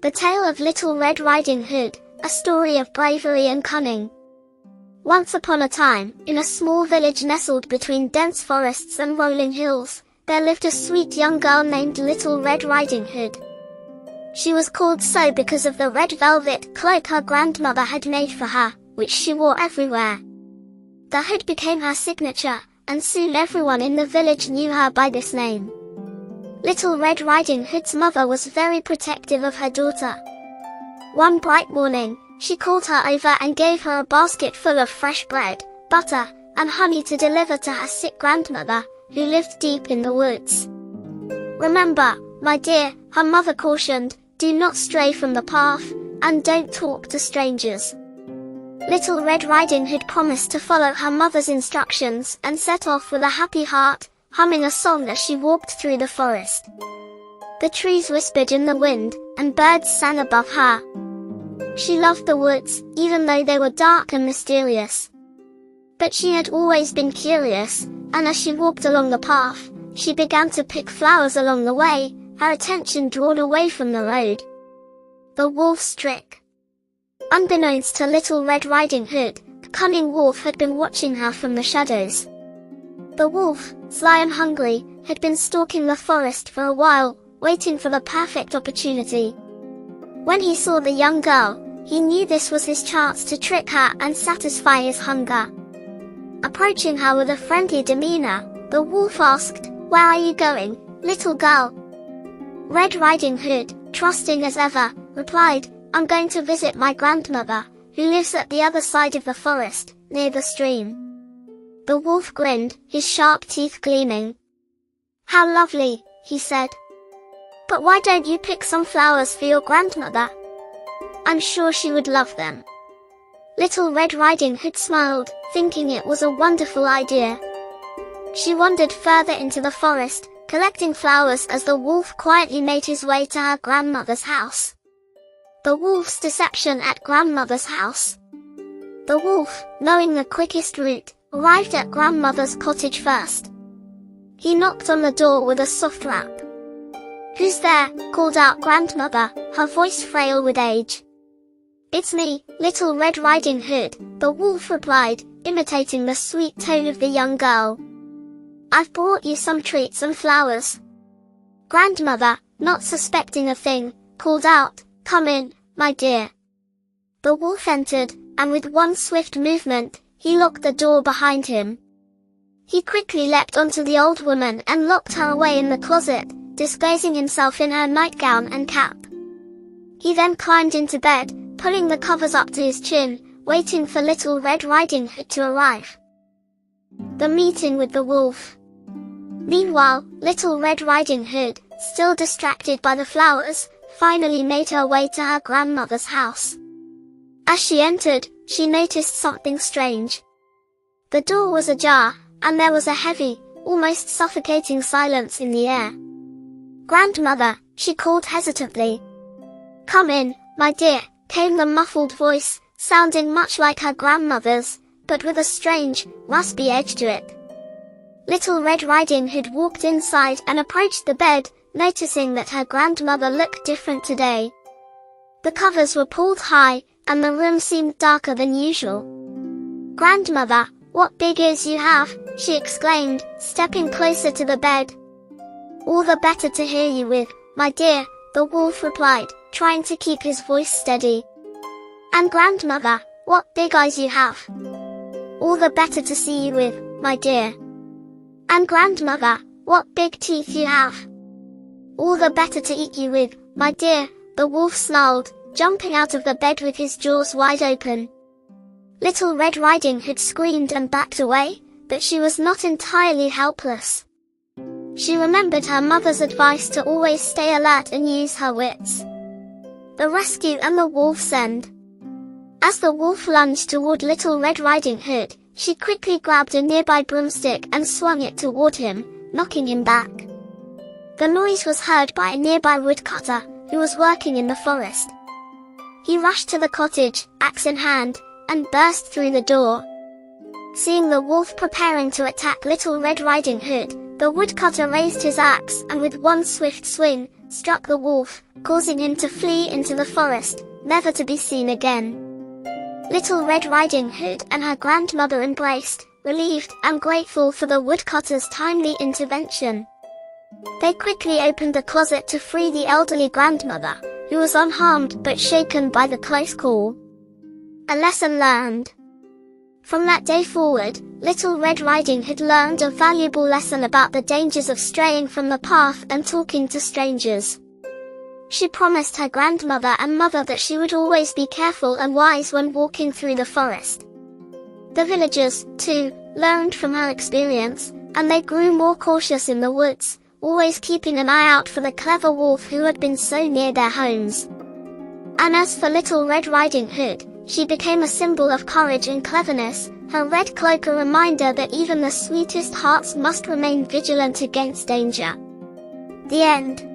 The Tale of Little Red Riding Hood, a story of bravery and cunning. Once upon a time, in a small village nestled between dense forests and rolling hills, there lived a sweet young girl named Little Red Riding Hood. She was called so because of the red velvet cloak her grandmother had made for her, which she wore everywhere. The hood became her signature, and soon everyone in the village knew her by this name. Little Red Riding Hood's mother was very protective of her daughter. One bright morning, she called her over and gave her a basket full of fresh bread, butter, and honey to deliver to her sick grandmother, who lived deep in the woods. "Remember, my dear," her mother cautioned, "do not stray from the path, and don't talk to strangers." Little Red Riding Hood promised to follow her mother's instructions and set off with a happy heart, humming a song as she walked through the forest. The trees whispered in the wind, and birds sang above her. She loved the woods, even though they were dark and mysterious. But she had always been curious, and as she walked along the path, she began to pick flowers along the way, her attention drawn away from the road. The wolf's trick. Unbeknownst to Little Red Riding Hood, the cunning wolf had been watching her from the shadows. The wolf, sly and hungry, had been stalking the forest for a while, waiting for the perfect opportunity. When he saw the young girl, he knew this was his chance to trick her and satisfy his hunger. Approaching her with a friendly demeanor, the wolf asked, "Where are you going, little girl?" Red Riding Hood, trusting as ever, replied, "I'm going to visit my grandmother, who lives at the other side of the forest, near the stream." The wolf grinned, his sharp teeth gleaming. "How lovely," he said. "But why don't you pick some flowers for your grandmother? I'm sure she would love them." Little Red Riding Hood smiled, thinking it was a wonderful idea. She wandered further into the forest, collecting flowers as the wolf quietly made his way to her grandmother's house. The wolf's deception at grandmother's house. The wolf, knowing the quickest route, arrived at grandmother's cottage first. He knocked on the door with a soft rap. "Who's there?" called out grandmother, her voice frail with age. "It's me, Little Red Riding Hood," the wolf replied, imitating the sweet tone of the young girl. "I've brought you some treats and flowers." Grandmother, not suspecting a thing, called out, "Come in, my dear." The wolf entered, and with one swift movement, he locked the door behind him. He quickly leapt onto the old woman and locked her away in the closet, disguising himself in her nightgown and cap. He then climbed into bed, pulling the covers up to his chin, waiting for Little Red Riding Hood to arrive. The meeting with the wolf. Meanwhile, Little Red Riding Hood, still distracted by the flowers, finally made her way to her grandmother's house. As she entered, she noticed something strange. The door was ajar, and there was a heavy, almost suffocating silence in the air. "Grandmother," she called hesitantly. "Come in, my dear," came the muffled voice, sounding much like her grandmother's, but with a strange, raspy edge to it. Little Red Riding Hood walked inside and approached the bed, noticing that her grandmother looked different today. The covers were pulled high, and the room seemed darker than usual. "Grandmother, what big ears you have," she exclaimed, stepping closer to the bed. "All the better to hear you with, my dear," the wolf replied, trying to keep his voice steady. "And grandmother, what big eyes you have." "All the better to see you with, my dear." "And grandmother, what big teeth you have." "All the better to eat you with, my dear," the wolf snarled, jumping out of the bed with his jaws wide open. Little Red Riding Hood screamed and backed away, but she was not entirely helpless. She remembered her mother's advice to always stay alert and use her wits. The rescue and the wolf's end. As the wolf lunged toward Little Red Riding Hood, she quickly grabbed a nearby broomstick and swung it toward him, knocking him back. The noise was heard by a nearby woodcutter, who was working in the forest. He rushed to the cottage, axe in hand, and burst through the door. Seeing the wolf preparing to attack Little Red Riding Hood, the woodcutter raised his axe and with one swift swing, struck the wolf, causing him to flee into the forest, never to be seen again. Little Red Riding Hood and her grandmother embraced, relieved and grateful for the woodcutter's timely intervention. They quickly opened the closet to free the elderly grandmother, who was unharmed but shaken by the close call. A lesson learned. From that day forward, Little Red Riding Hood learned a valuable lesson about the dangers of straying from the path and talking to strangers. She promised her grandmother and mother that she would always be careful and wise when walking through the forest. The villagers, too, learned from her experience, and they grew more cautious in the woods, always keeping an eye out for the clever wolf who had been so near their homes. And as for Little Red Riding Hood, she became a symbol of courage and cleverness, her red cloak a reminder that even the sweetest hearts must remain vigilant against danger. The end.